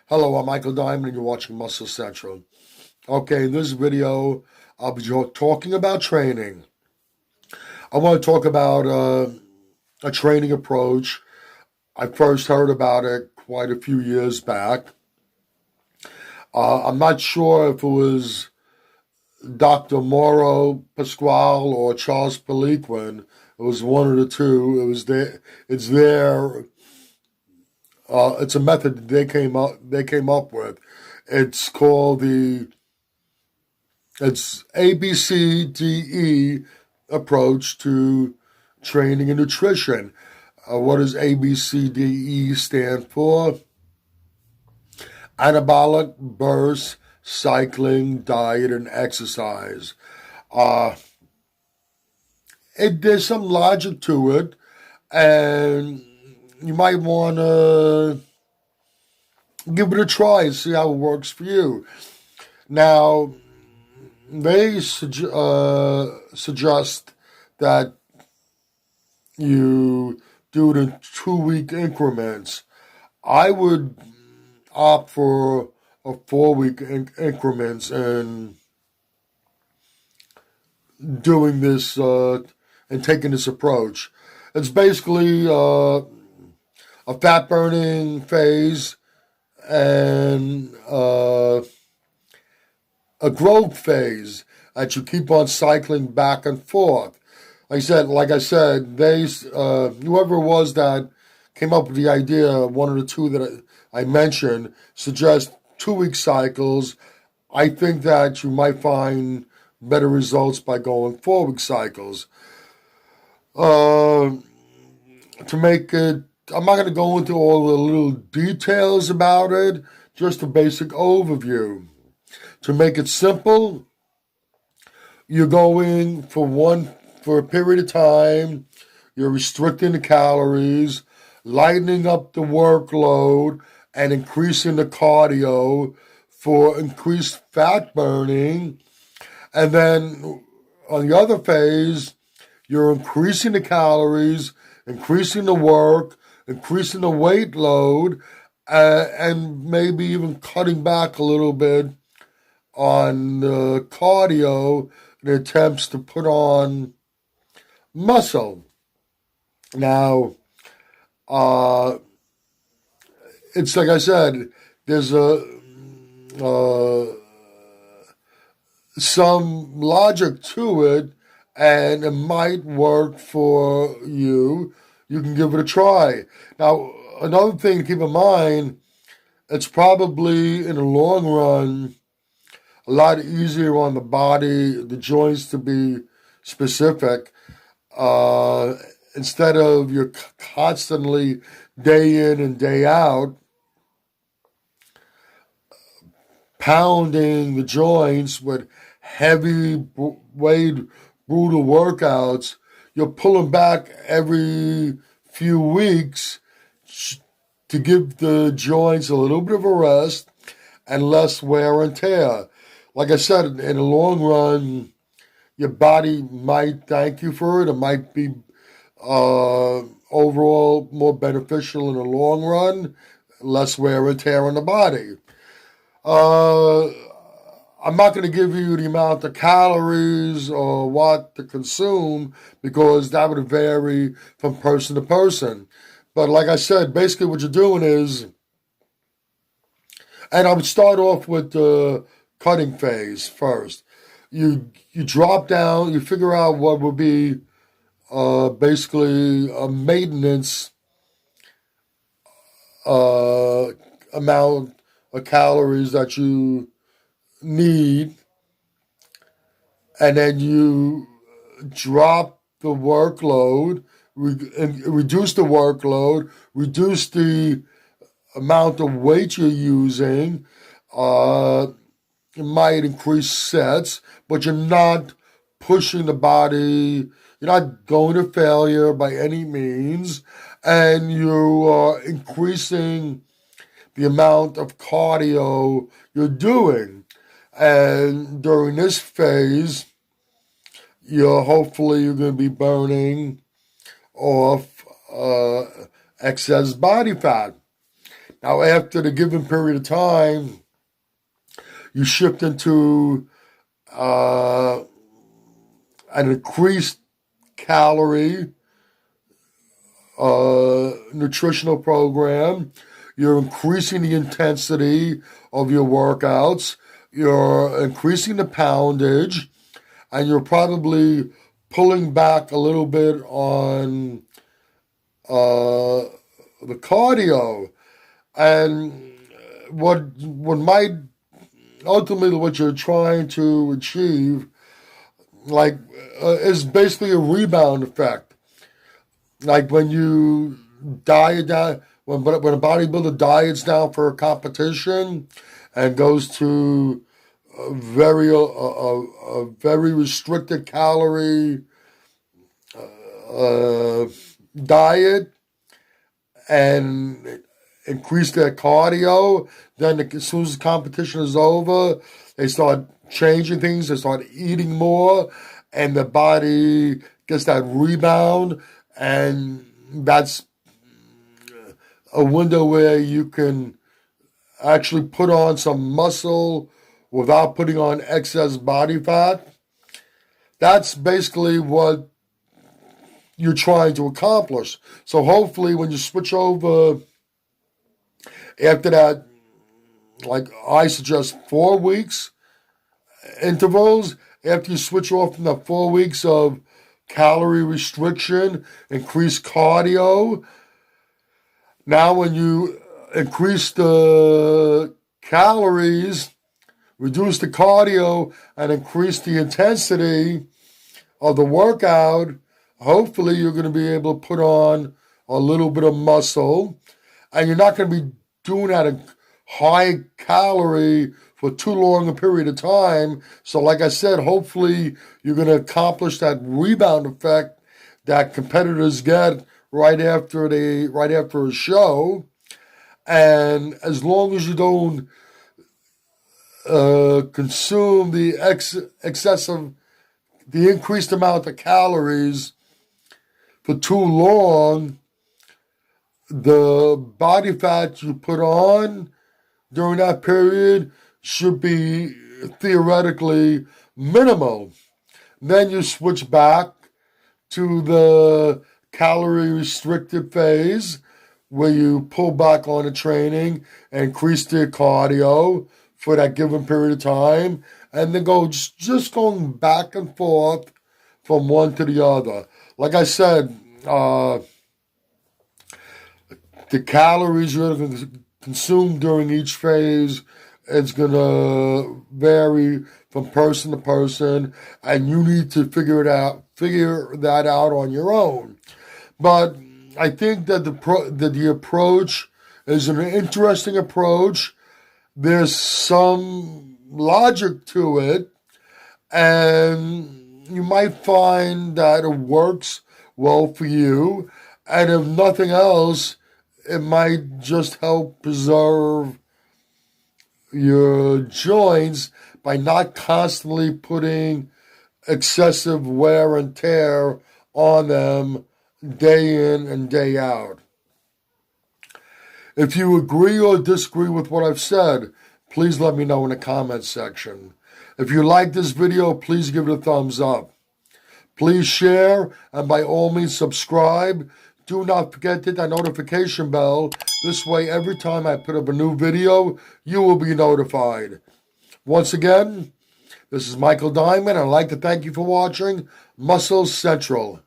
Hello, I'm Michael Diamond and you're watching Muscle Central. Okay, in this video, I'll be talking about training. I want to talk about a training approach. I first heard about it quite a few years back. I'm not sure if it was Dr. Mauro Pasquale or Charles Poliquin. It was one of the two. It was there. It's there. It's a method they came up with. It's called it's ABCDE approach to training and nutrition. What does ABCDE stand for? Anabolic, burst, cycling, diet, and exercise. Uh, there's some logic to it, and you might want to give it a try and see how it works for you. Now, they suggest that you do it in 2 week increments. I would opt for a 4 week increments and doing this and taking this approach. It's basically a fat burning phase and a growth phase that you keep on cycling back and forth. Like I said, they whoever it was that came up with the idea, one of the two that I mentioned, suggest 2 week cycles. I think that you might find better results by going 4 week cycles. To make it, I'm not going to go into all the little details about it, just a basic overview. To make it simple, you're going for a period of time, you're restricting the calories, lightening up the workload, and increasing the cardio for increased fat burning. And then on the other phase, you're increasing the calories, increasing the work, increasing the weight load, and maybe even cutting back a little bit on the cardio in attempts to put on muscle. Now, it's like I said, there's some logic to it, and it might work for you. You can give it a try. Now, another thing to keep in mind, it's probably in the long run a lot easier on the body, the joints to be specific, instead of you're constantly day in and day out pounding the joints with heavy weight brutal workouts. You're pulling back every few weeks to give the joints a little bit of a rest and less wear and tear. Like I said, in the long run, your body might thank you for it. It might be overall more beneficial in the long run, less wear and tear on the body. I'm not going to give you the amount of calories or what to consume because that would vary from person to person. But like I said, basically what you're doing is, and I would start off with the cutting phase first. You drop down, you figure out what would be basically a maintenance amount of calories that you need, and then you drop the workload, reduce the workload, reduce the amount of weight you're using. It might increase sets, but you're not pushing the body. You're not going to failure by any means, and you are increasing the amount of cardio you're doing. And during this phase, you're going to be burning off excess body fat. Now, after the given period of time, you shift into an increased calorie nutritional program. You're increasing the intensity of your workouts. You're increasing the poundage, and you're probably pulling back a little bit on the cardio. And what might ultimately what you're trying to achieve, like, is basically a rebound effect. Like when you diet down, when a bodybuilder diets down for a competition and goes to a very restricted calorie diet and increase their cardio, then as soon as the competition is over, they start changing things, they start eating more, and the body gets that rebound, and that's a window where you can actually put on some muscle without putting on excess body fat. That's basically what you're trying to accomplish. So hopefully when you switch over after that, like I suggest 4 weeks intervals, after you switch off from the 4 weeks of calorie restriction, increase cardio. Now when you increase the calories, reduce the cardio, and increase the intensity of the workout, hopefully you're going to be able to put on a little bit of muscle, and you're not going to be doing that in high calorie for too long a period of time. So like I said, hopefully you're going to accomplish that rebound effect that competitors get right after a show. And as long as you don't consume the increased amount of calories for too long, the body fat you put on during that period should be theoretically minimal. Then you switch back to the calorie restricted phase where you pull back on the training and increase the cardio for that given period of time, and then just going back and forth from one to the other. Like I said, the calories you're going to consume during each phase is going to vary from person to person, and you need to figure that out on your own. But I think that the approach is an interesting approach. There's some logic to it, and you might find that it works well for you. And if nothing else, it might just help preserve your joints by not constantly putting excessive wear and tear on them day in and day out. If you agree or disagree with what I've said, please let me know in the comments section. If you like this video, please give it a thumbs up. Please share, and by all means subscribe. Do not forget to hit that notification bell. This way, every time I put up a new video, you will be notified. Once again, this is Michael Diamond, and I'd like to thank you for watching Muscle Central.